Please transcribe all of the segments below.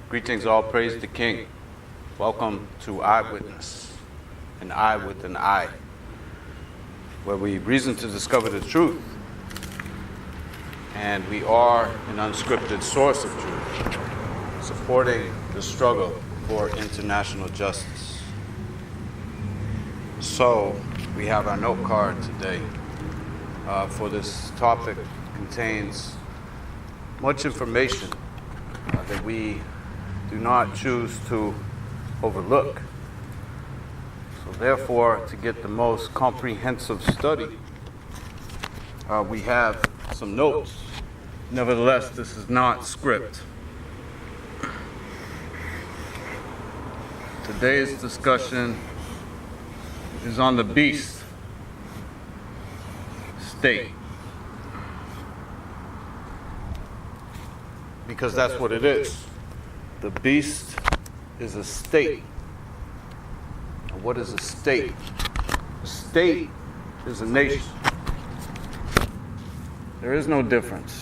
Greetings, all praise the King. Welcome to Eyewitness, an eye with an eye, where we reason to discover the truth. And we are an unscripted source of truth, supporting the struggle for international justice. So, we have our note card today for this topic. Contains much information that we do not choose to overlook. So therefore, to get the most comprehensive study, we have some notes. Nevertheless, this is not script. Today's discussion is on the beast state. Because that's what it is. The beast is a state. What is a state? A state is a nation. There is no difference.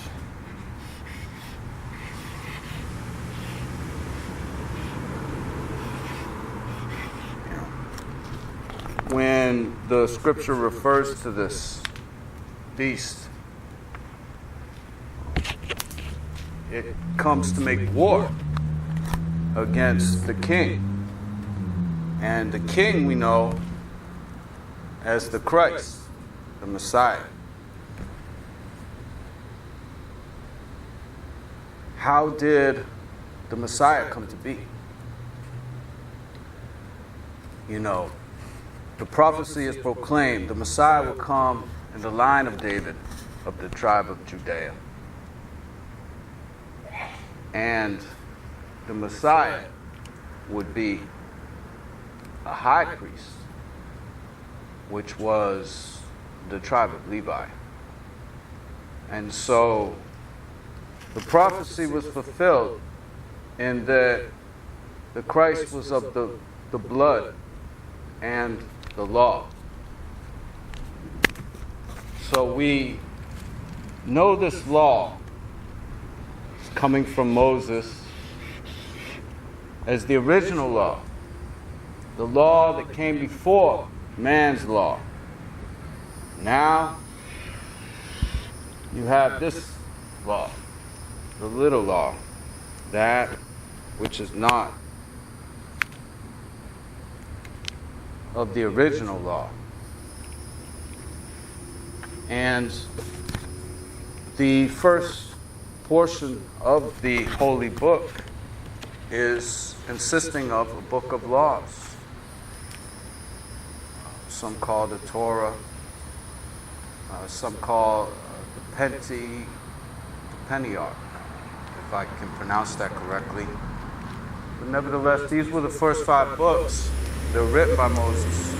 When the scripture refers to this beast, it comes to make war against the king. And the king we know as the Christ, the Messiah. How did the Messiah come to be? You know, the prophecy is proclaimed. The Messiah will come in the line of David, of the tribe of Judea. And the Messiah would be a high priest, which was the tribe of Levi. And so the prophecy was fulfilled in that the Christ was of the blood and the law. So we know this law is coming from Moses as the original law, the law that came before man's law. Now you have this law, the little law, that which is not of the original law. And the first portion of the holy book is consisting of a book of laws. Some call the Torah, some call the Pentateuch, if I can pronounce that correctly. But nevertheless, these were the first 5 books that were written by Moses,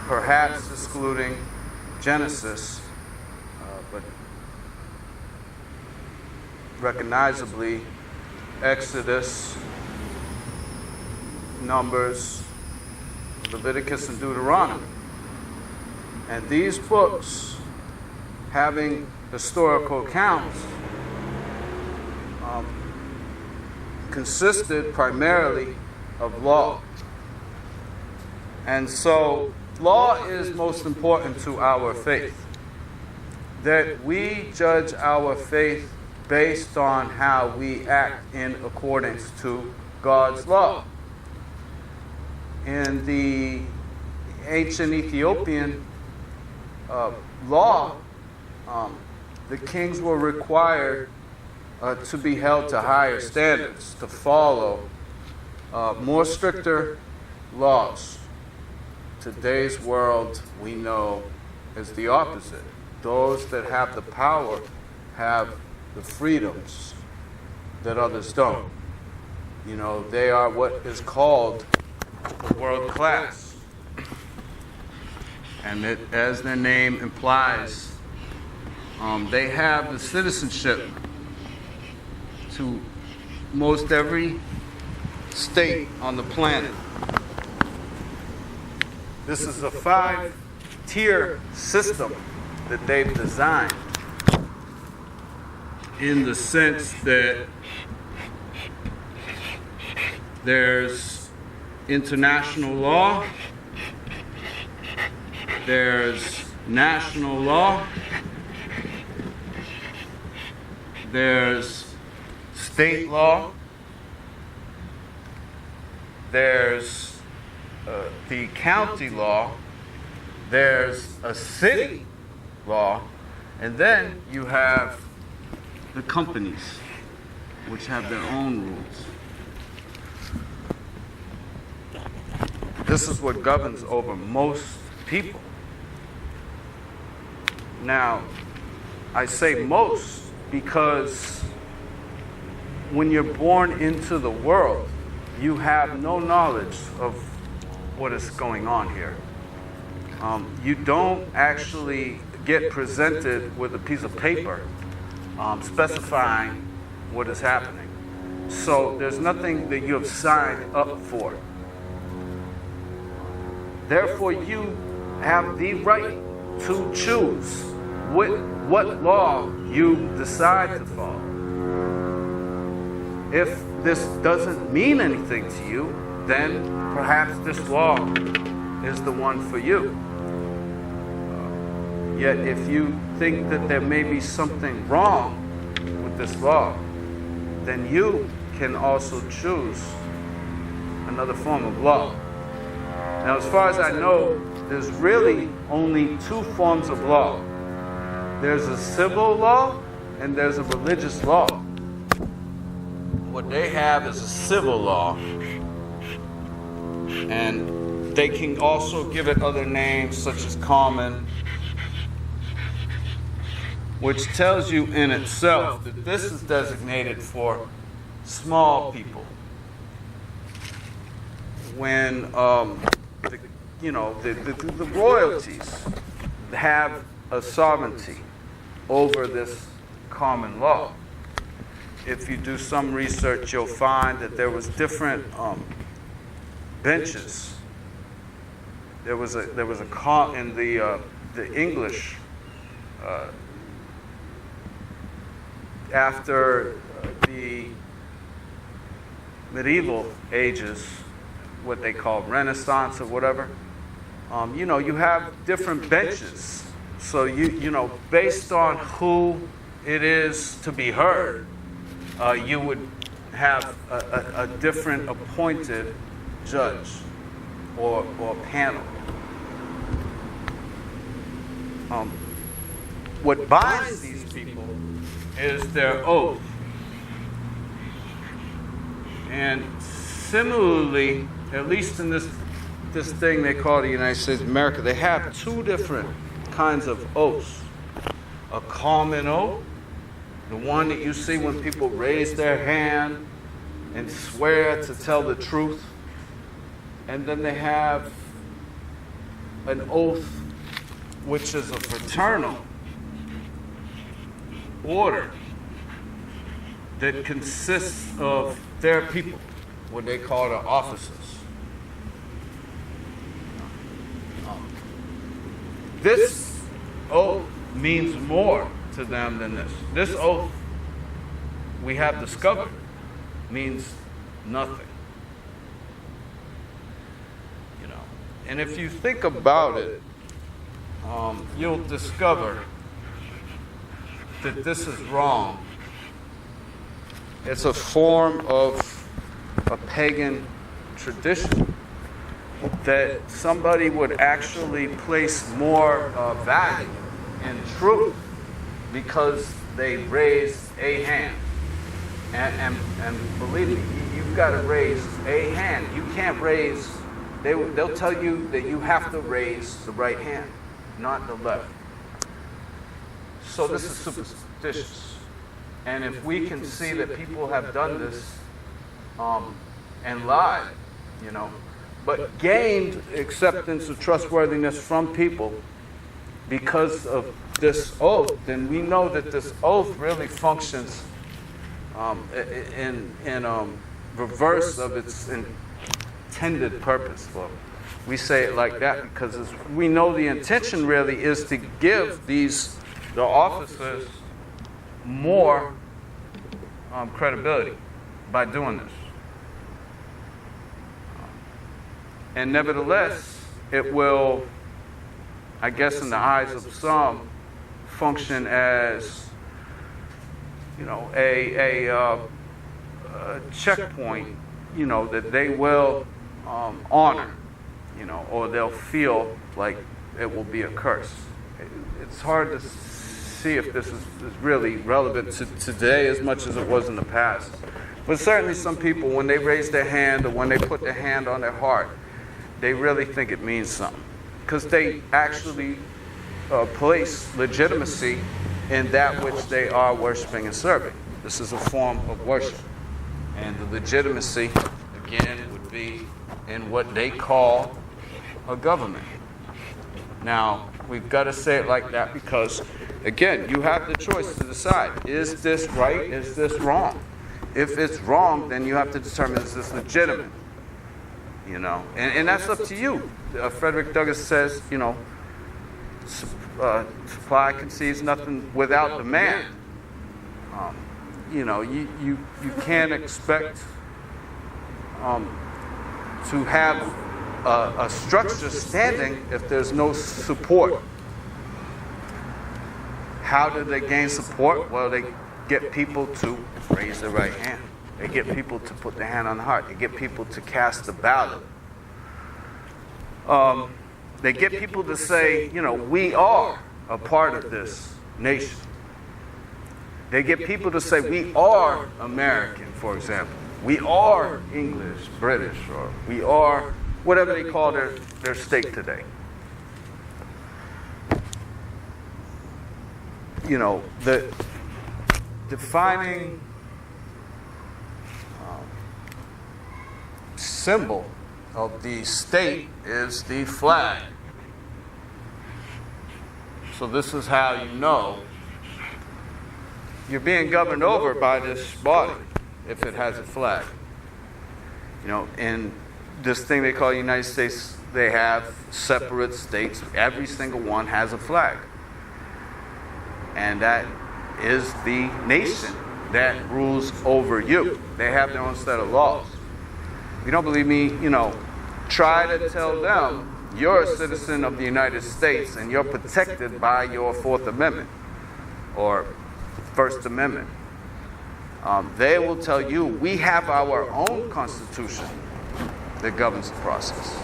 perhaps excluding Genesis, but recognizably Exodus, Numbers, Leviticus, and Deuteronomy. And these books, having historical accounts, consisted primarily of law. And so law is most important to our faith. That we judge our faith based on how we act in accordance to God's law. In the ancient Ethiopian law, the kings were required to be held to higher standards, to follow more stricter laws. Today's world we know is the opposite. Those that have the power have the freedoms that others don't. You know, they are what is called world class. And it, as their name implies, they have the citizenship to most every state on the planet. This is a 5-tier system that they've designed, in the sense that There's international law. There's national law. There's state law. There's the county law. There's a city law. And then you have the companies, which have their own rules. This is what governs over most people. Now, I say most because when you're born into the world, you have no knowledge of what is going on here. You don't actually get presented with a piece of paper specifying what is happening. So there's nothing that you have signed up for. Therefore, you have the right to choose what law you decide to follow. If this doesn't mean anything to you, then perhaps this law is the one for you. Yet if you think that there may be something wrong with this law, then you can also choose another form of law. Now, as far as I know, there's really only two forms of law. There's a civil law and there's a religious law. What they have is a civil law, and they can also give it other names such as common, which tells you in itself that this is designated for small people. When the royalties have a sovereignty over this common law. If you do some research, you'll find that there was different benches. There was a in the English after the medieval ages, what they call Renaissance or whatever. You have different benches. So you based on who it is to be heard, you would have a different appointed judge or panel. What binds these people is their oath. And similarly, at least in this thing they call the United States of America, they have two different kinds of oaths. A common oath, the one that you see when people raise their hand and swear to tell the truth. And then they have an oath which is a fraternal order that consists of their people, what they call the officers. This oath means more to them than this. This oath, we have discovered, means nothing. And if you think about it, you'll discover that this is wrong. It's a form of a pagan tradition that somebody would actually place more value in truth because they raised a hand. And believe me, you've got to raise a hand. You can't raise, they'll tell you that you have to raise the right hand, not the left. So this is superstitious. And if we can see that people have done this and lied, but gained acceptance or trustworthiness from people because of this oath, then we know that this oath really functions in reverse of its intended purpose. Well, we say it like that because we know the intention really is to give the officers more credibility by doing this. And nevertheless, it will, I guess in the eyes of some, function as, a checkpoint, that they will honor, or they'll feel like it will be a curse. It's hard to see if this is really relevant to today as much as it was in the past. But certainly some people, when they raise their hand or when they put their hand on their heart, they really think it means something. Because they actually place legitimacy in that which they are worshiping and serving. This is a form of worship. And the legitimacy, again, would be in what they call a government. Now, we've got to say it like that because, again, you have the choice to decide, is this right, is this wrong? If it's wrong, then you have to determine, is this legitimate? And that's up to you. Frederick Douglass says, supply conceives nothing without demand. You can't expect to have a structure standing if there's no support. How do they gain support? Well, they get people to raise their right hand. They get people to put their hand on the heart. They get people to cast a ballot. They get people to say, we are a part of this nation. They get people to say, we are American, for example. We are English, British, or we are whatever they call their state today. The defining symbol of the state is the flag. So this is how you know you're being governed over by this body if it has a flag. In this thing they call the United States, they have separate states. Every single one has a flag. And that is the nation that rules over you. They have their own set of laws. If you don't believe me, try to tell them you're a citizen of the United States and you're protected by your Fourth Amendment or First Amendment. They will tell you we have our own Constitution that governs the process.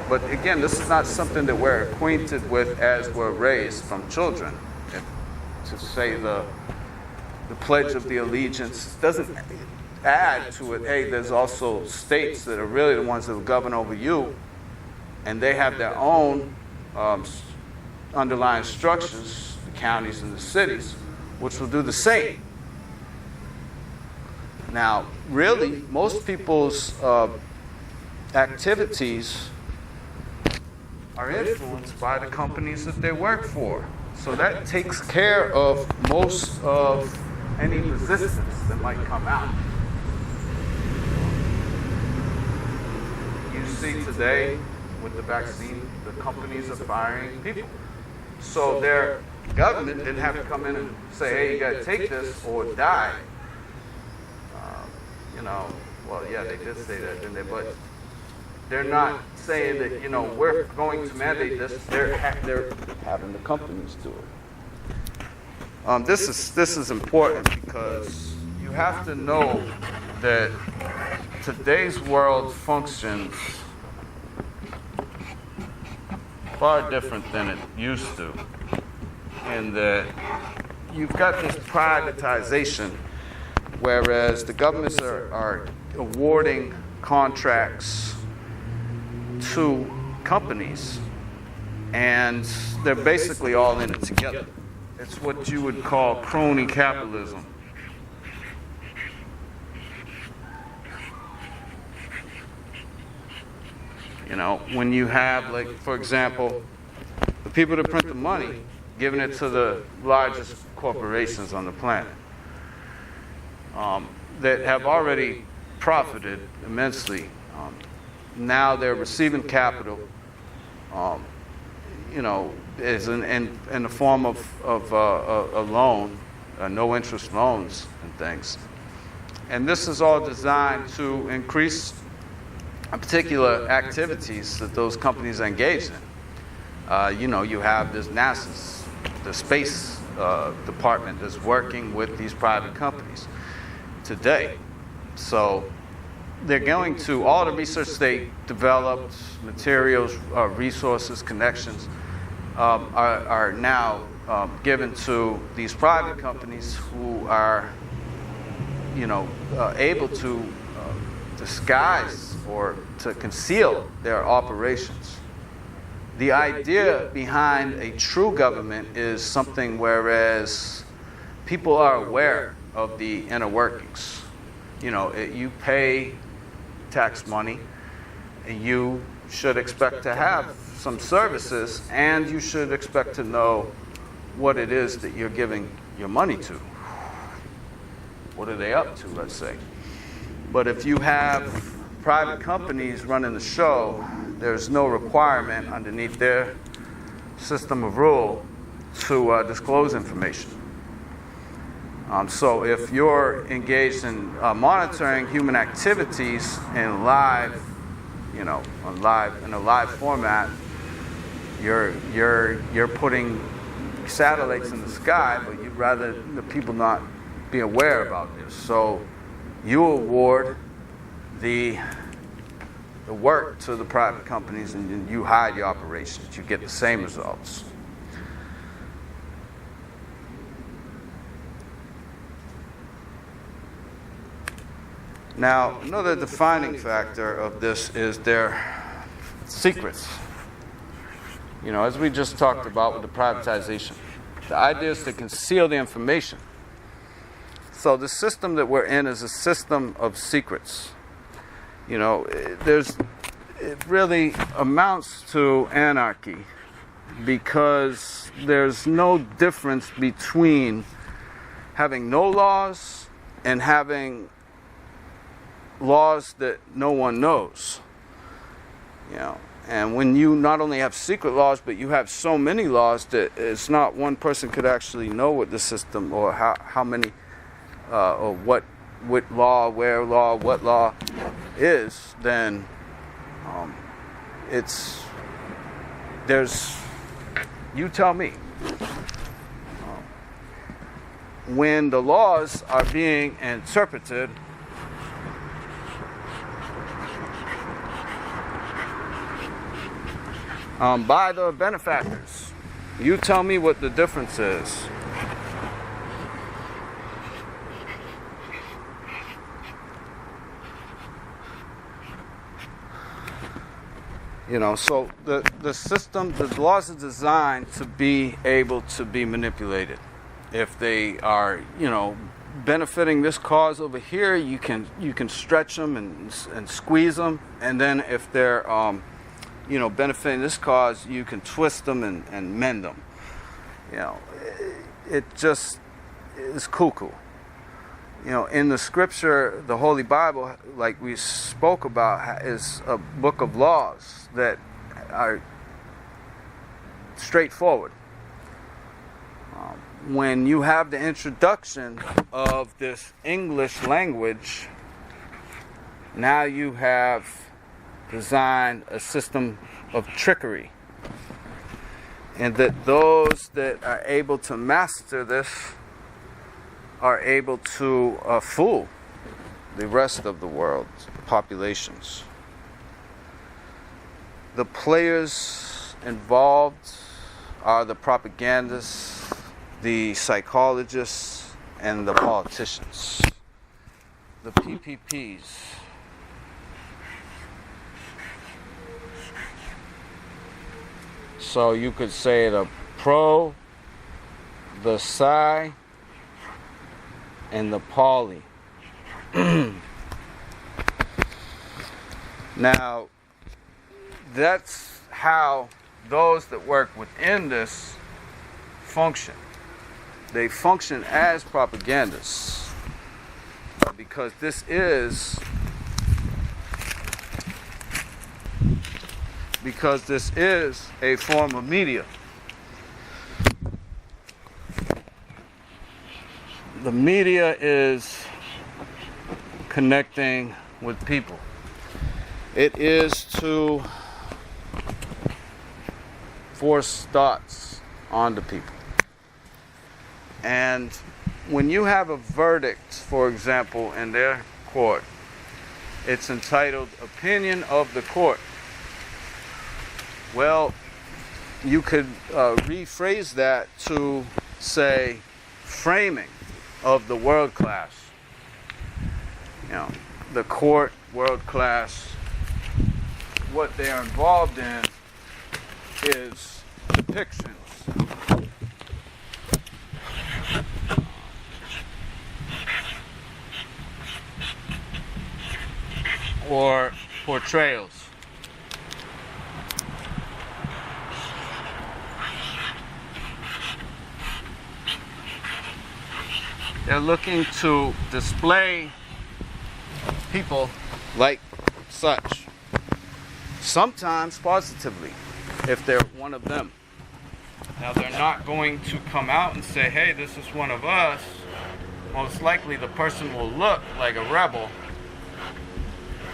But again, this is not something that we're acquainted with as we're raised from children. To say the Pledge of the Allegiance doesn't add to it, hey, there's also states that are really the ones that will govern over you, and they have their own underlying structures, the counties and the cities, which will do the same. Now, really, most people's activities are influenced by the companies that they work for. So that takes care of most of any resistance that might come out. You see today with the vaccine, the companies are firing people. So their government didn't have to come in and say, hey, you got to take this or die. Well, yeah, they did say that, didn't they? But they're not saying that, we're going to mandate this. They're having the companies do it. This is important because you have to know that today's world functions far different than it used to. And that you've got this privatization, whereas the governments are awarding contracts to companies, and they're basically all in it together. It's what you would call crony capitalism. When you have, like, for example, the people that print the money, giving it to the largest corporations on the planet, that have already profited immensely. Now they're receiving capital, is in the form of a loan, no interest loans and things. And this is all designed to increase particular activities that those companies are engaged in. You have this NASA's, the space department that's working with these private companies today. So they're going to, all the research they developed, materials, resources, connections, are now given to these private companies who are, able to disguise or to conceal their operations. The idea behind a true government is something whereas people are aware of the inner workings. You pay tax money, and you should expect to have some services, and you should expect to know what it is that you're giving your money to. What are they up to, let's say? But if you have private companies running the show, there's no requirement underneath their system of rule to disclose information. So if you're engaged in monitoring human activities in live, in a live format, you're putting satellites in the sky, but you'd rather the people not be aware about this. So you award the work to the private companies, and you hide your operations. You get the same results. Now, another defining factor of this is their secrets. As we just talked about with the privatization, the idea is to conceal the information. So the system that we're in is a system of secrets. It really amounts to anarchy because there's no difference between having no laws and having laws that no one knows. And when you not only have secret laws, but you have so many laws that it's not one person could actually know what the system or how many or what law, where law, what law is, then you tell me. When the laws are being interpreted by the benefactors, you tell me what the difference is. So the system, the laws are designed to be able to be manipulated. If they are, benefiting this cause over here, you can stretch them and squeeze them, and then if they're, benefiting this cause, you can twist them and mend them. It just is cuckoo. In the scripture, the Holy Bible, like we spoke about, is a book of laws that are straightforward. When you have the introduction of this English language, now you have designed a system of trickery. And that those that are able to master this are able to fool the rest of the world's populations. The players involved are the propagandists, the psychologists, and the politicians. The PPPs. So you could say the pro, the psi, and the poly. Now, that's how those that work within this function. They function as propagandists because this is a form of media. The media is connecting with people. It is to force thoughts onto people. And when you have a verdict, for example, in their court, it's entitled Opinion of the Court. Well, you could rephrase that to say framing of the world class. You know, the court, world class, what they are involved in is depictions. Or portrayals. They're looking to display people like such. Sometimes positively, if they're one of them. Now, they're not going to come out and say, hey, this is one of us. Most likely the person will look like a rebel,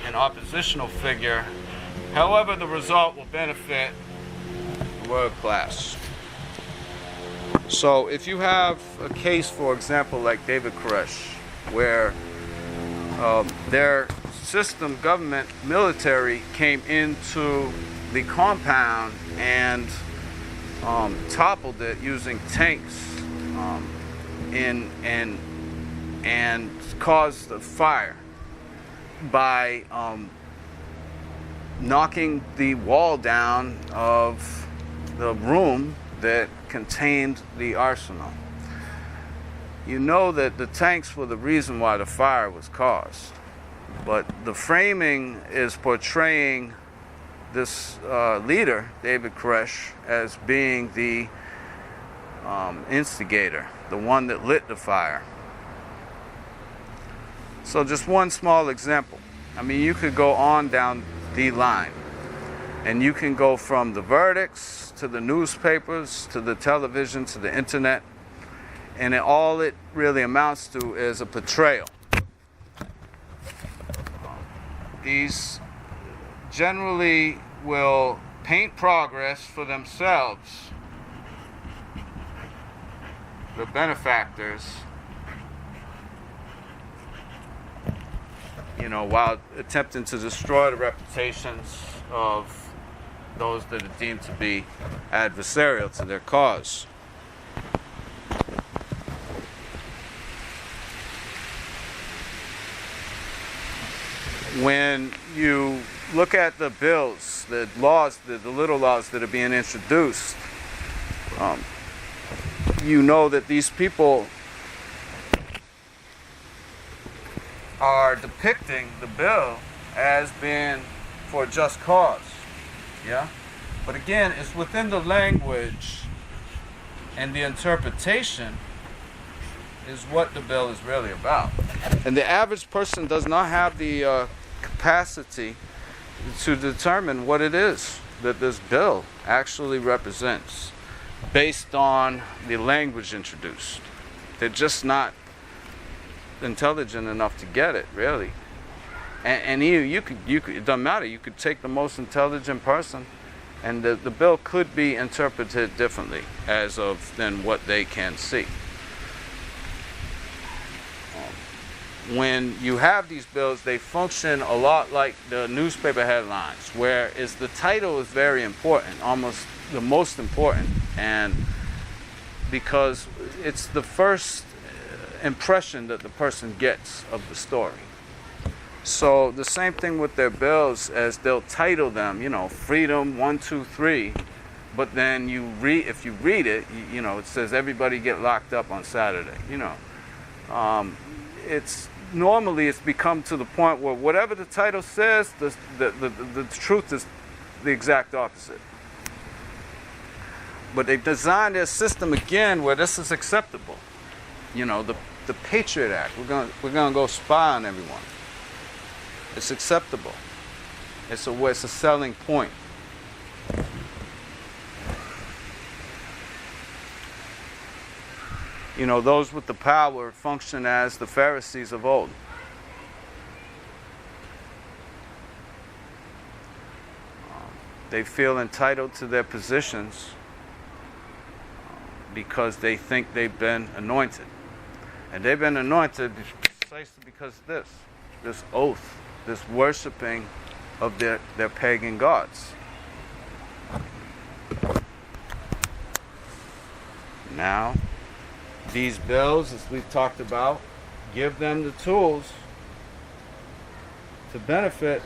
an oppositional figure. However, the result will benefit the world class. So if you have a case, for example, like David Koresh, where their system, government, military came into the compound and toppled it using tanks and caused a fire by knocking the wall down of the room that contained the arsenal. You know that the tanks were the reason why the fire was caused, but the framing is portraying this leader, David Koresh, as being the instigator, the one that lit the fire. So just one small example. I mean, you could go on down the line, and you can go from the verdicts to the newspapers to the television to the internet, and all it really amounts to is a portrayal. These generally will paint progress for themselves, the benefactors, while attempting to destroy the reputations of those that are deemed to be adversarial to their cause. When you look at the bills, the laws, the little laws that are being introduced, you know that these people are depicting the bill as being for a just cause. Yeah? But again, it's within the language and the interpretation is what the bill is really about. And the average person does not have the capacity to determine what it is that this bill actually represents based on the language introduced. They're just not intelligent enough to get it, really. And you could, it doesn't matter. You could take the most intelligent person, and the bill could be interpreted differently as of than what they can see. When you have these bills, they function a lot like the newspaper headlines, whereas the title is very important, almost the most important, and because it's the first impression that the person gets of the story. So the same thing with their bills, as they'll title them, Freedom 1, 2, 3, but then if you read it, it says everybody get locked up on Saturday. It's become to the point where whatever the title says, the truth is the exact opposite. But they've designed their system again where this is acceptable. The Patriot Act. We're gonna go spy on everyone. It's acceptable. It's a selling point. Those with the power function as the Pharisees of old. They feel entitled to their positions because they think they've been anointed. And they've been anointed precisely because of this oath, this worshiping of their pagan gods. Now, these bills, as we've talked about, give them the tools to benefit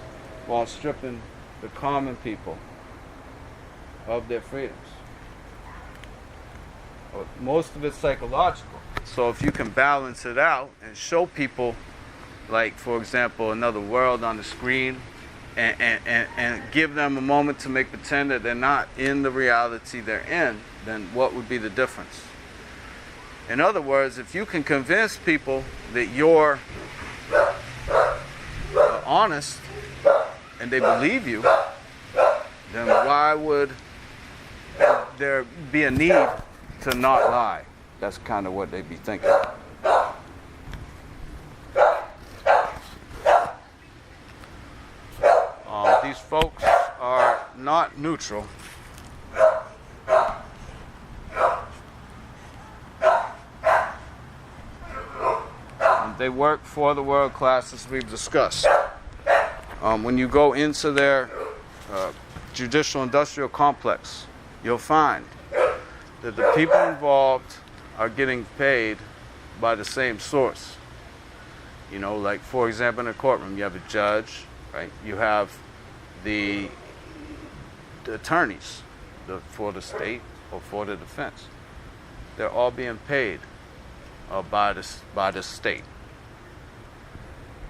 while stripping the common people of their freedoms. Most of it's psychological. So if you can balance it out and show people, like, for example, another world on the screen, and give them a moment to make pretend that they're not in the reality they're in, then what would be the difference? In other words, if you can convince people that you're honest and they believe you, then why would there be a need to not lie? That's kind of what they'd be thinking. These folks are not neutral. They work for the world class, as we've discussed. When you go into their judicial industrial complex, you'll find that the people involved are getting paid by the same source. You know, like, for example, in a courtroom, you have a judge, right? You have the attorneys for the state or for the defense. They're all being paid by the state.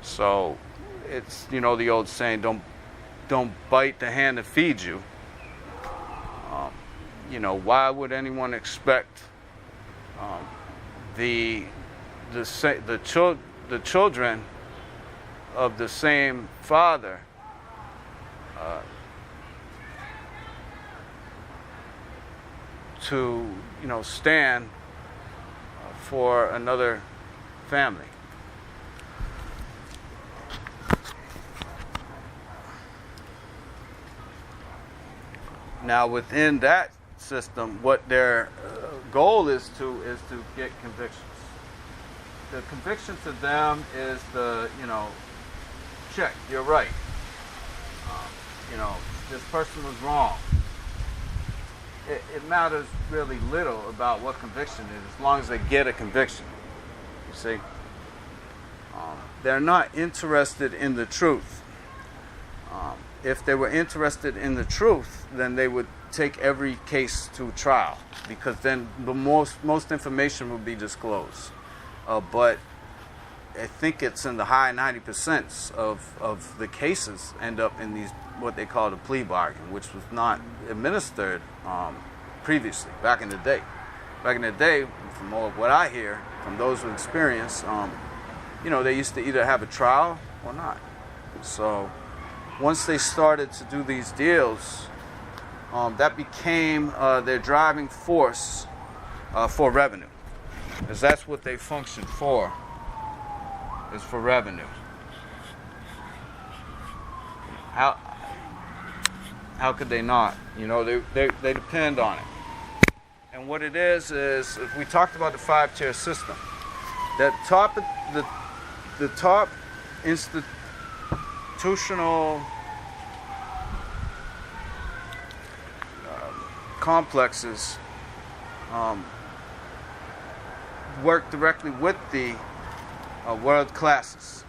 So it's, you know, the old saying, don't bite the hand that feeds you. You know, why would anyone expect the children of the same father to, you know, stand for another family? Now, within that system, what their goal is to get convictions. The conviction to them is check, you're right. This person was wrong. It matters really little about what conviction is, as long as they get a conviction. You see, they're not interested in the truth. If they were interested in the truth, then they would take every case to trial, because then the most information would be disclosed. But I think it's in the high 90% of the cases end up in these, what they call the plea bargain, which was not administered previously, back in the day. Back in the day, from all what I hear from those who experience, they used to either have a trial or not. So once they started to do these deals, that became their driving force for revenue, because that's what they function for, is for revenue. How could they not? They depend on it. And what it is if we talked about the 5-tier system, the top institutional complexes work directly with the world classes,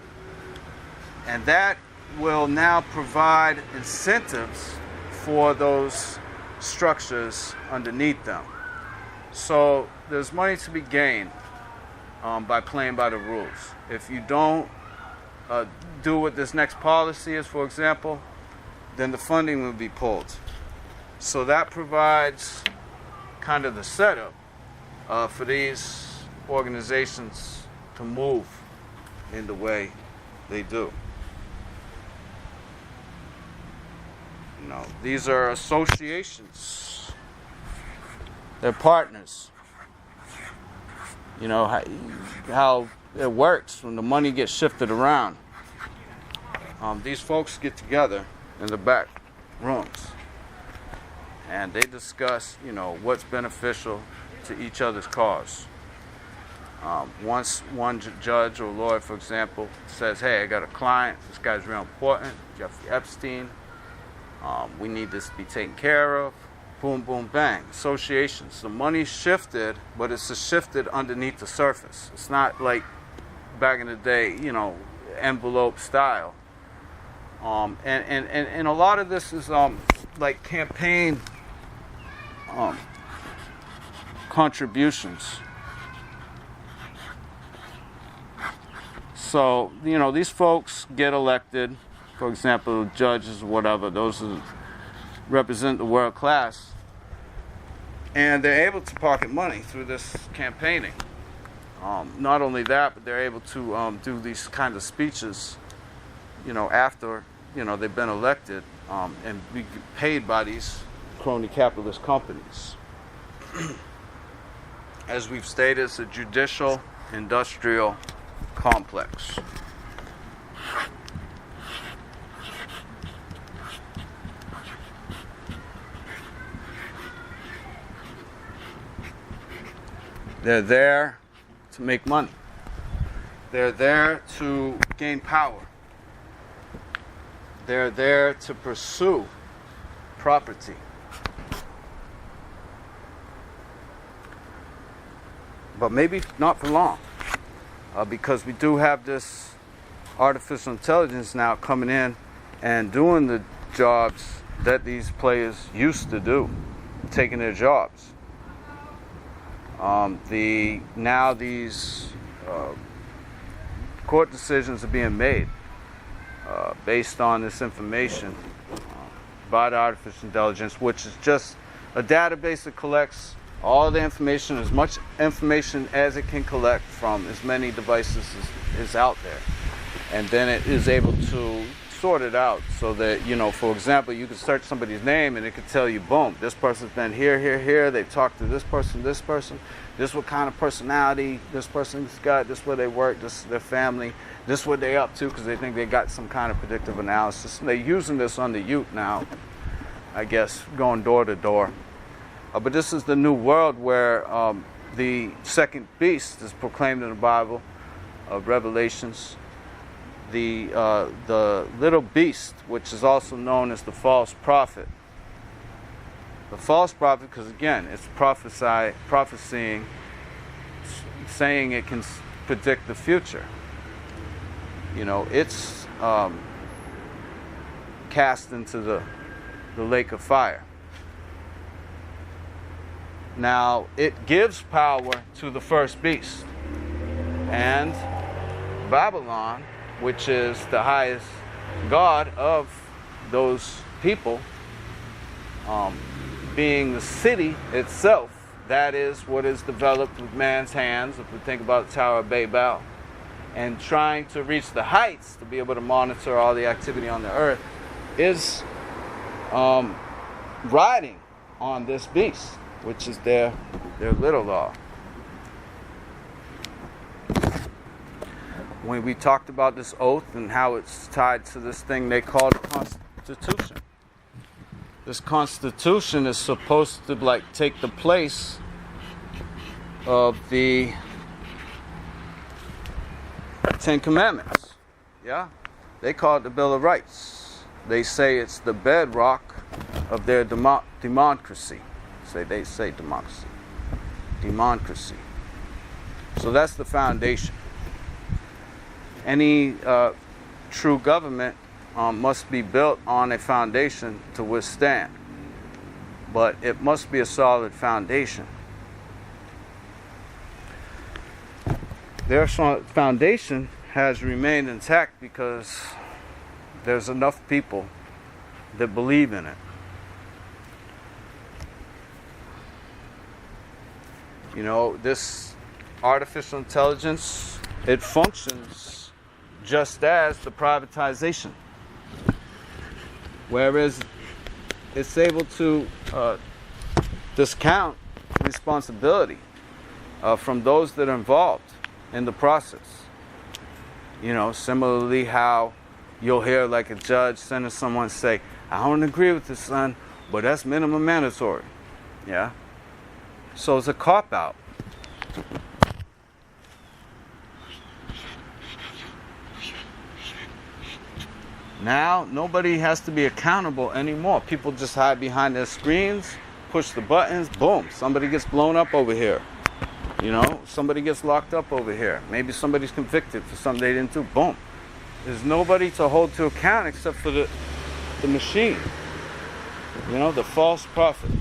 and that will now provide incentives for those structures underneath them. So there's money to be gained by playing by the rules. If you don't do what this next policy is, for example, then the funding will be pulled. So that provides kind of the setup for these organizations to move in the way they do. These are associations. They're partners. How it works when the money gets shifted around. These folks get together in the back rooms, and they discuss, what's beneficial to each other's cause. Once one judge or lawyer, for example, says, hey, I got a client, this guy's real important, Jeffrey Epstein, we need this to be taken care of, boom, boom, bang. Associations. The money's shifted, but it's shifted underneath the surface. It's not like back in the day, envelope style. And a lot of this is like campaign contributions. So, these folks get elected, for example, judges, whatever, those who represent the world class, and they're able to pocket money through this campaigning. Not only that, but they're able to do these kinds of speeches, after, they've been elected, and be paid by these crony capitalist companies. As we've stated, it's a judicial, industrial complex. They're there to make money. They're there to gain power. They're there to pursue property. But maybe not for long, because we do have this artificial intelligence now coming in and doing the jobs that these players used to do, taking their jobs. Now these court decisions are being made based on this information by the artificial intelligence, which is just a database that collects all the information, as much information as it can collect from as many devices as is out there. And then it is able to sort it out so that, for example, you could search somebody's name and it could tell you, boom, this person's been here, they've talked to this person, this is what kind of personality this person's got, this is where they work, this is their family, this is what they're up to, because they think they got some kind of predictive analysis. And they're using this on the youth now, I guess, going door to door. But this is the new world where the second beast is proclaimed in the Bible of Revelations. The little beast, which is also known as the false prophet. The false prophet, because again, it's prophesying, saying it can predict the future. It's cast into the lake of fire. Now, it gives power to the first beast. And Babylon, which is the highest god of those people, being the city itself, that is what is developed with man's hands, if we think about the Tower of Babel, and trying to reach the heights to be able to monitor all the activity on the earth, is riding on this beast, which is their little law. When we talked about this oath and how it's tied to this thing they call the Constitution. This Constitution is supposed to take the place of the Ten Commandments. Yeah? They call it the Bill of Rights. They say it's the bedrock of their democracy. They say democracy. Democracy. So that's the foundation. Any true government must be built on a foundation to withstand. But it must be a solid foundation. Their foundation has remained intact because there's enough people that believe in it. This artificial intelligence, it functions just as the privatization. Whereas it's able to discount responsibility from those that are involved in the process. Similarly how you'll hear a judge sending someone say, I don't agree with this, son. but that's minimum mandatory. Yeah. So it's a cop-out. Now, nobody has to be accountable anymore. People just hide behind their screens, push the buttons, boom, somebody gets blown up over here. You know, somebody gets locked up over here. Maybe somebody's convicted for something they didn't do, boom. There's nobody to hold to account except for the machine. You know, the false prophet.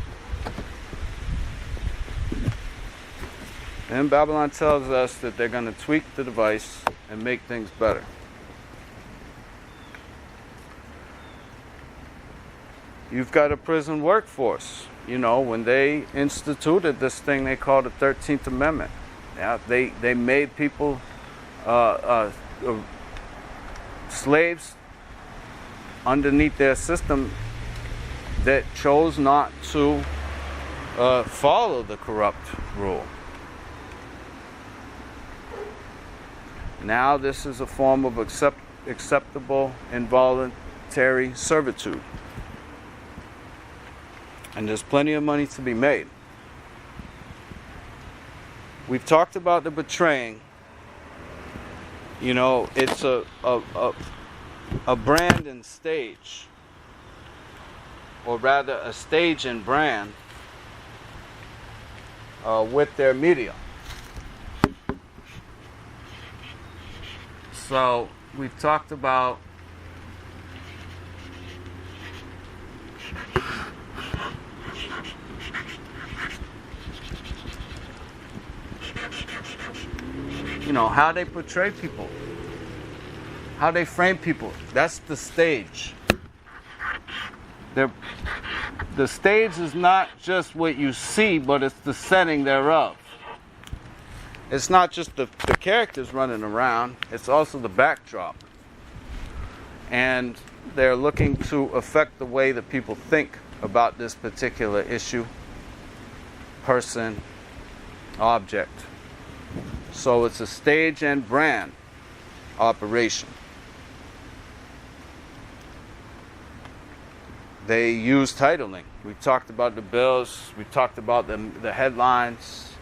And Babylon tells us that they're going to tweak the device and make things better. You've got a prison workforce. You know, when they instituted this thing they call the 13th Amendment, yeah, they made people slaves underneath their system that chose not to follow the corrupt rule. Now this is a form of acceptable involuntary servitude. And there's plenty of money to be made. We've talked about the betraying. You know, it's a brand and stage, or rather a stage and brand with their media. So we've talked about how they portray people, how they frame people. That's the stage. The stage is not just what you see, but it's the setting thereof. It's not just the characters running around, it's also the backdrop. And they're looking to affect the way that people think about this particular issue, person, object. So it's a stage and brand operation. They use titling. We talked about the bills. We talked about the headlines.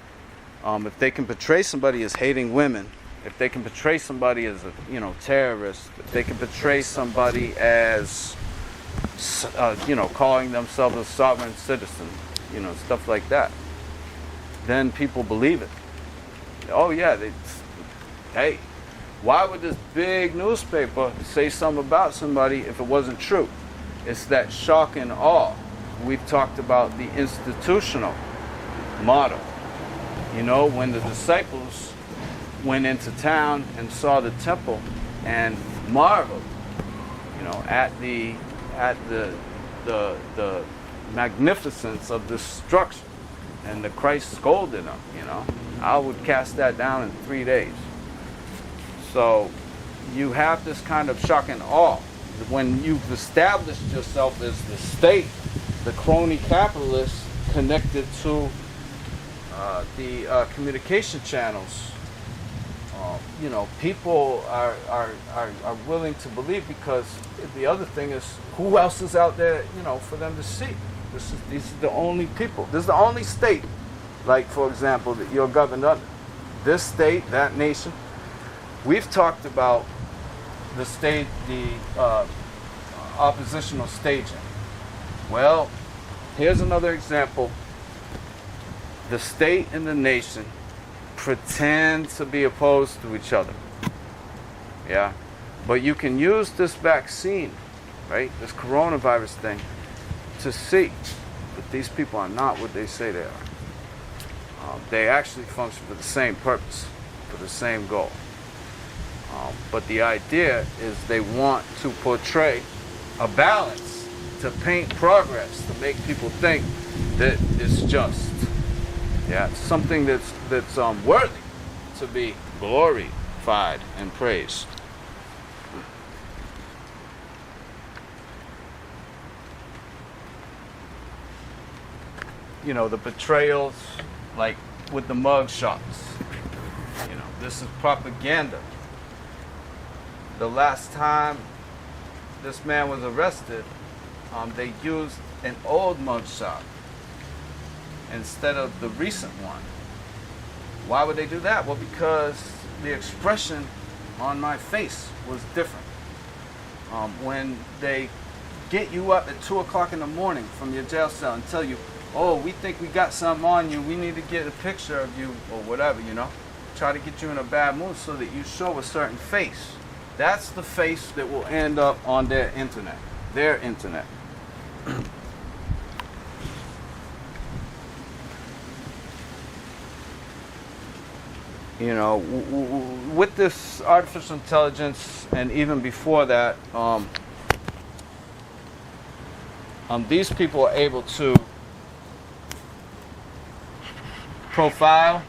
If they can portray somebody as hating women, if they can portray somebody as a terrorist, if they can portray somebody as calling themselves a sovereign citizen, stuff like that, then people believe it. Oh yeah, hey, why would this big newspaper say something about somebody if it wasn't true? It's that shock and awe. We've talked about the institutional model. When the disciples went into town and saw the temple and marveled, at the magnificence of the structure, and the Christ scolded them, I would cast that down in 3 days. So you have this kind of shock and awe. When you've established yourself as the state, the crony capitalist connected to the communication channels, people are willing to believe, because the other thing is, who else is out there, for them to see? These are the only people. This is the only state, like, for example, that you're governed under. This state, that nation. We've talked about the state, the oppositional staging. Well, here's another example. The state and the nation pretend to be opposed to each other. Yeah? But you can use this vaccine, right? This coronavirus thing, to see that these people are not what they say they are. They actually function for the same purpose, for the same goal. But the idea is they want to portray a balance, to paint progress, to make people think that it's just. Yeah, something that's worthy to be glorified and praised. The betrayals, like with the mug shots. This is propaganda. The last time this man was arrested, they used an old mugshot instead of the recent one. Why would they do that? Well, because the expression on my face was different. When they get you up at 2 o'clock in the morning from your jail cell and tell you, oh, we think we got something on you, we need to get a picture of you, or whatever, try to get you in a bad mood so that you show a certain face. That's the face that will end up on their internet. With this artificial intelligence, and even before that, these people are able to profile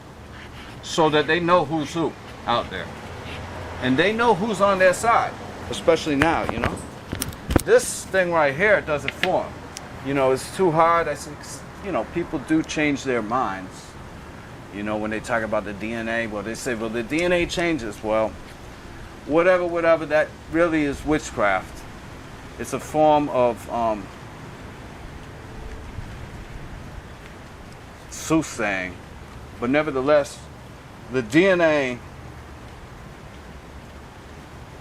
so that they know who's who out there. And they know who's on their side, especially now, This thing right here does it for them. It's too hard. I think, people do change their minds. When they talk about the DNA, well, they say, well, the DNA changes. Well, whatever, that really is witchcraft. It's a form of soothsaying. But nevertheless, the DNA,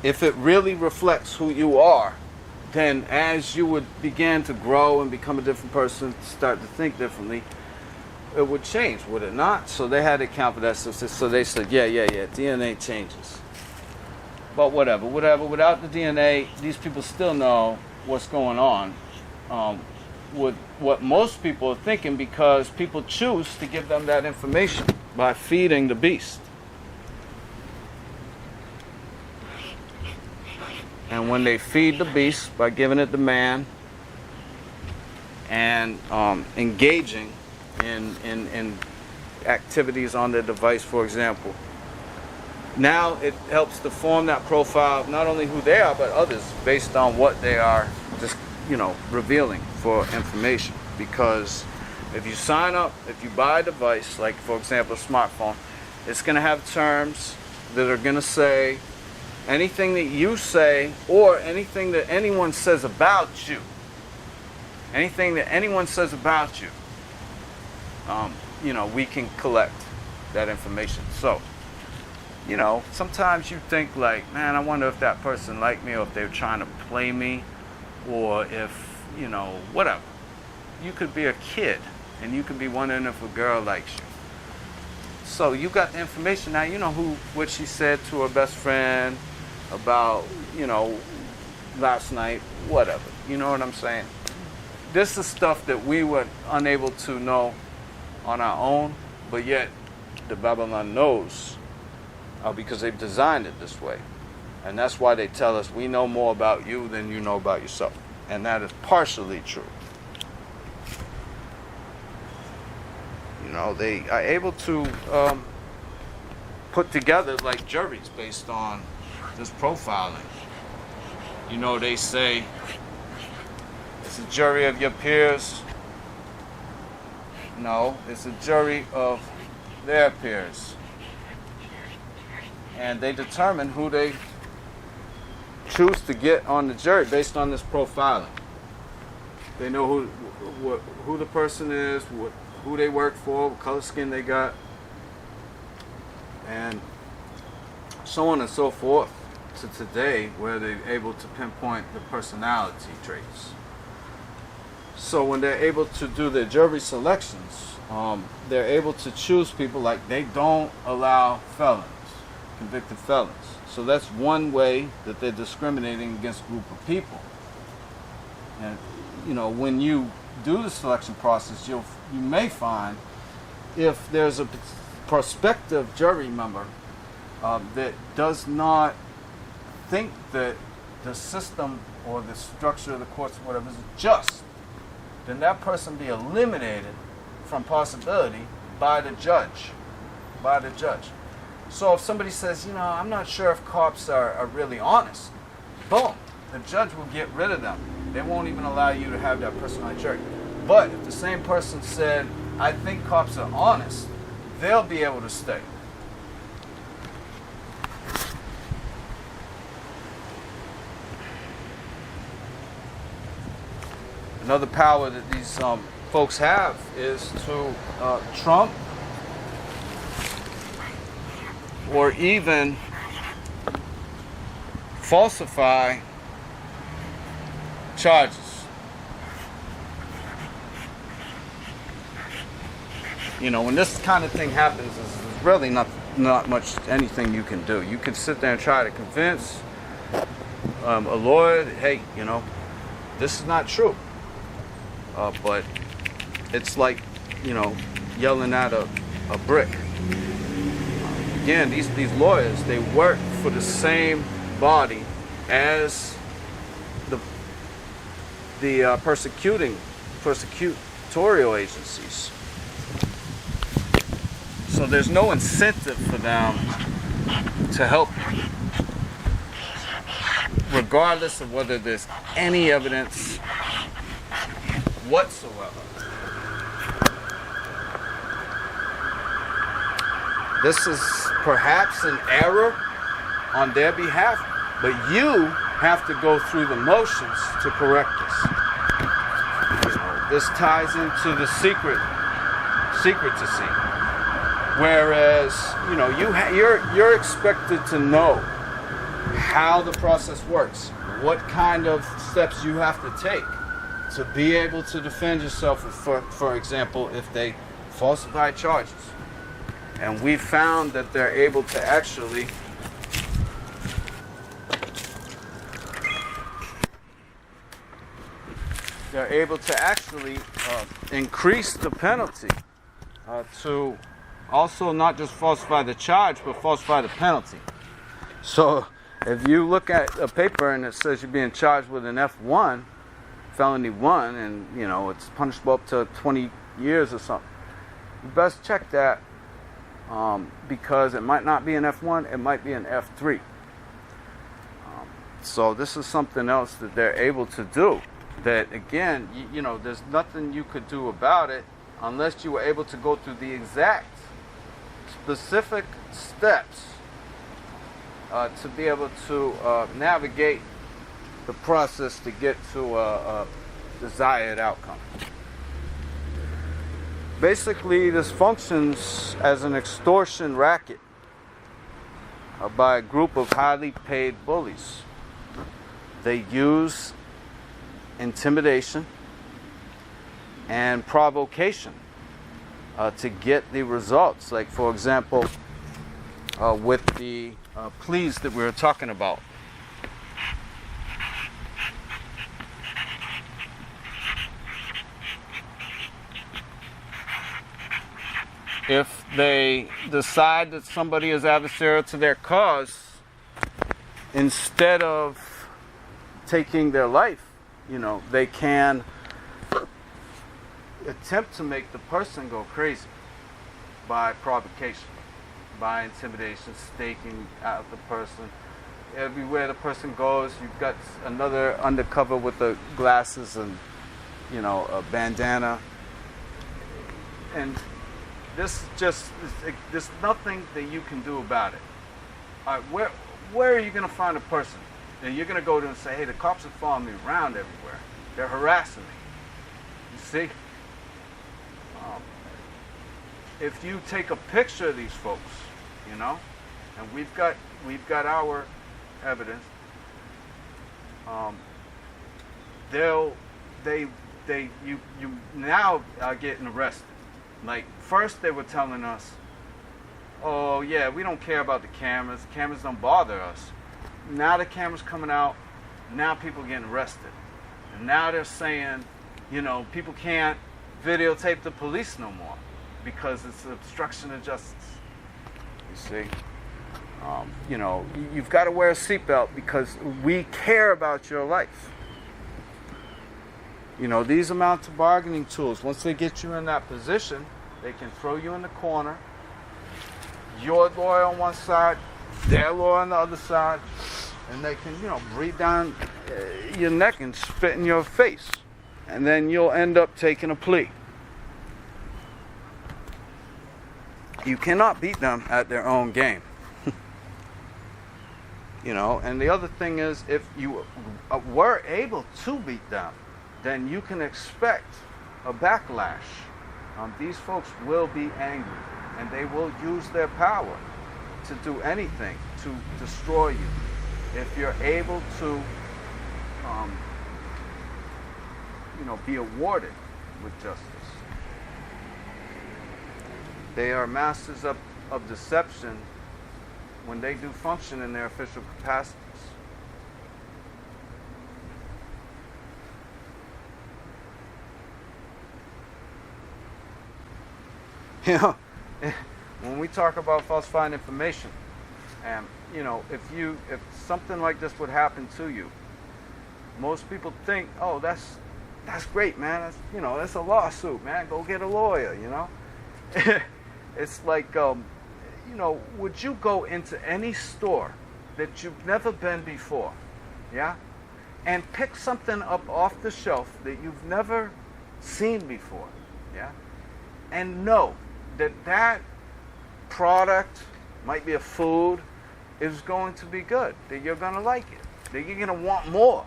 if it really reflects who you are, then as you would begin to grow and become a different person, start to think differently, it would change, would it not? So they had to account for that. So they said, yeah, DNA changes. But whatever. Without the DNA, these people still know what's going on with what most people are thinking, because people choose to give them that information by feeding the beast. And when they feed the beast by giving it the man and engaging in activities on their device, for example, now it helps to form that profile of not only who they are, but others, based on what they are just, revealing for information. Because if you sign up, if you buy a device, like, for example, a smartphone, it's going to have terms that are going to say anything that you say, or anything that anyone says about you. Anything that anyone says about you, we can collect that information. So, sometimes you think like, man, I wonder if that person liked me, or if they're trying to play me, or if, whatever. You could be a kid, and you could be wondering if a girl likes you. So you got the information now. You know what she said to her best friend about, last night, whatever. You know what I'm saying? This is stuff that we were unable to know on our own, but yet the Babylon knows, because they've designed it this way. And that's why they tell us, we know more about you than you know about yourself. And that is partially true. They are able to put together like juries based on this profiling. They say it's a jury of your peers. No, it's a jury of their peers. And they determine who they choose to get on the jury based on this profiling. They know who the person is, who they work for, what color skin they got, and so on and so forth, to today, where they're able to pinpoint the personality traits. So when they're able to do their jury selections, they're able to choose people, like they don't allow felons, convicted felons. So that's one way that they're discriminating against a group of people. And when you do the selection process, you may find, if there's a prospective jury member that does not think that the system or the structure of the courts or whatever is just, then that person be eliminated from possibility by the judge. So if somebody says, I'm not sure if cops are really honest, boom, the judge will get rid of them. They won't even allow you to have that person on jury. But if the same person said, I think cops are honest, they'll be able to stay. Another power that these folks have is to trump or even falsify charges. You know, when this kind of thing happens, there's really not much anything you can do. You can sit there and try to convince a lawyer, hey, you know, this is not true. But it's like, you know, yelling at a brick. Again, these lawyers, they work for the same body as the persecutorial agencies. So there's no incentive for them to help you, regardless of whether there's any evidence whatsoever. This is perhaps an error on their behalf, but you have to go through the motions to correct this. You know, this ties into the secrecy. Whereas, you know, you're expected to know how the process works, what kind of steps you have to take to be able to defend yourself, for example, if they falsify charges. And we found that they're able to actually increase the penalty to also not just falsify the charge, but falsify the penalty. So if you look at a paper and it says you're being charged with an F1, felony 1, and you know it's punishable up to 20 years or something, you best check that, because it might not be an F1, it might be an F3. So this is something else that they're able to do. That again, you know, there's nothing you could do about it unless you were able to go through the exact specific steps to be able to navigate the process to get to a desired outcome. Basically, this functions as an extortion racket by a group of highly paid bullies. They use intimidation and provocation to get the results. Like, for example, with the pleas that we were talking about. If they decide that somebody is adversarial to their cause, instead of taking their life, you know, they can attempt to make the person go crazy by provocation, by intimidation, staking out the person. Everywhere the person goes, you've got another undercover with the glasses and, you know, a bandana. And this just, there's nothing that you can do about it. Where are you going to find a person that you're going to go to and say, hey, the cops are following me around everywhere. They're harassing me. You see? If you take a picture of these folks, you know, and we've got our evidence, you now are getting arrested. Like, first they were telling us, oh yeah, we don't care about the cameras. The cameras don't bother us. Now the cameras coming out. Now people are getting arrested. And now they're saying, you know, people can't videotape the police no more because it's obstruction of justice. You see? You know, you've got to wear a seatbelt because we care about your life. You know, these amount to bargaining tools. Once they get you in that position, they can throw you in the corner. Your lawyer on one side, their lawyer on the other side, and they can, you know, breathe down your neck and spit in your face. And then you'll end up taking a plea. You cannot beat them at their own game. You know, and the other thing is, if you were able to beat them, then you can expect a backlash. These folks will be angry, and they will use their power to do anything to destroy you. If you're able to, be awarded with justice. They are masters of deception when they do function in their official capacities. When we talk about falsifying information, and if something like this would happen to you, most people think, oh, that's great, man. That's a lawsuit, man. Go get a lawyer, It's like, would you go into any store that you've never been before, yeah, and pick something up off the shelf that you've never seen before, yeah, and know that product, might be a food, is going to be good, that you're going to like it, that you're going to want more.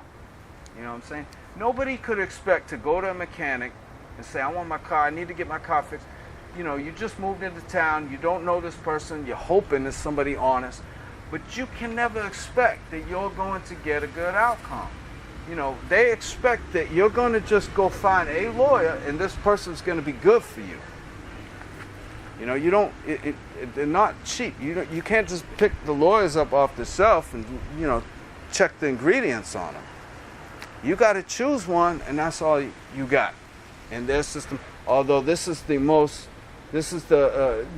You know what I'm saying? Nobody could expect to go to a mechanic and say, I want my car, I need to get my car fixed. You just moved into town, you don't know this person, you're hoping it's somebody honest, but you can never expect that you're going to get a good outcome. They expect that you're going to just go find a lawyer and this person's going to be good for you. You don't, they're not cheap. You can't just pick the lawyers up off the shelf and, check the ingredients on them. You got to choose one, and that's all you got in their system. Although this is the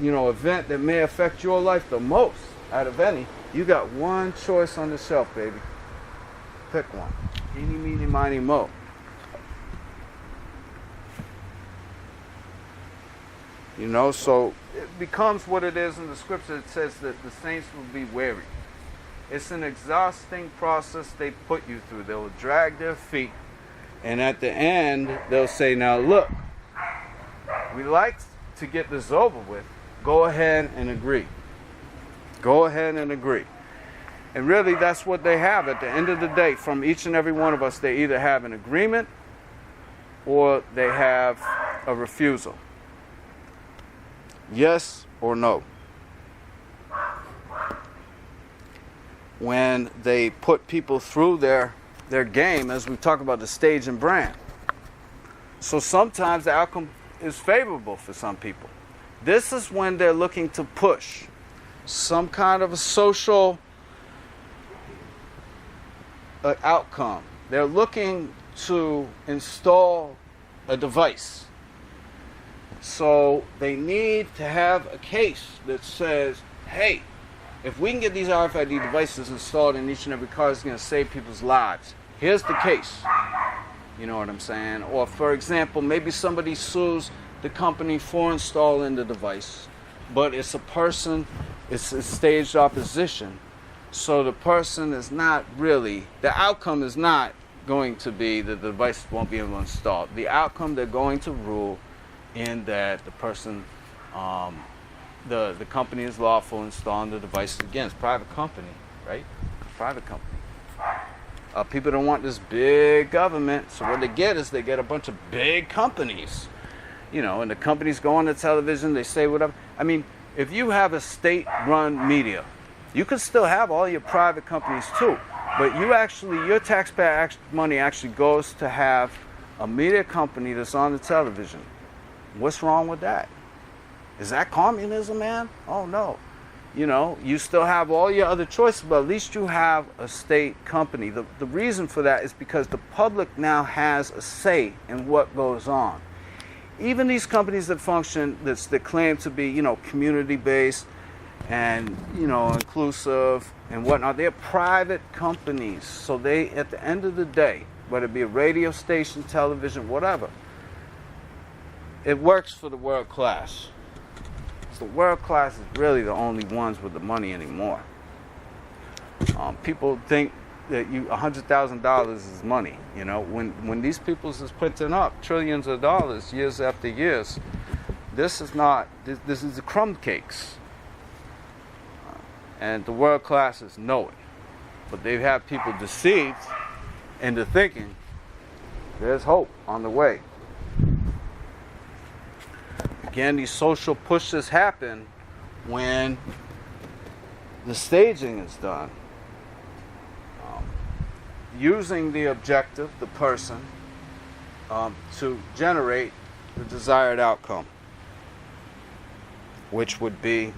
event that may affect your life the most out of any. You got one choice on the shelf, baby. Pick one. Eeny, meeny, miny, mo. So it becomes what it is in the scripture. It says that the saints will be weary. It's an exhausting process they put you through. They'll drag their feet, and at the end, they'll say, now look, we like to get this over with. Go ahead and agree. Go ahead and agree. And really, that's what they have at the end of the day. From each and every one of us, they either have an agreement or they have a refusal. Yes or no. When they put people through their game, as we talk about the stage and brand. So sometimes the outcome is favorable for some people. This is when they're looking to push some kind of a social outcome. They're looking to install a device. So they need to have a case that says, hey, if we can get these RFID devices installed in each and every car, it's going to save people's lives. Here's the case. You know what I'm saying? Or, for example, maybe somebody sues the company for installing the device, but it's a person, it's a staged opposition. So the person is not really, the outcome is not going to be that the device won't be able to install. The outcome, they're going to rule in that the person, the company is lawful installing the devices. Again, it's private company, right? Private company. People don't want this big government, so what they get is they get a bunch of big companies, and the companies go on the television, they say whatever. I mean, if you have a state-run media, you can still have all your private companies too, but your taxpayer money actually goes to have a media company that's on the television. What's wrong with that? Is that communism, man? Oh, no. You still have all your other choices, but at least you have a state company. The reason for that is because the public now has a say in what goes on. Even these companies that function, that claim to be, community-based and, inclusive and whatnot, they're private companies. So they, at the end of the day, whether it be a radio station, television, whatever, it works for the world class. The world class is really the only ones with the money anymore. People think that $100,000 is money. When these people is printing up trillions of dollars years after years, this is the crumb cakes. And the world classes know it. But they have people deceived into thinking there's hope on the way. Again, these social pushes happen when the staging is done. Using the objective, the person, to generate the desired outcome, which would be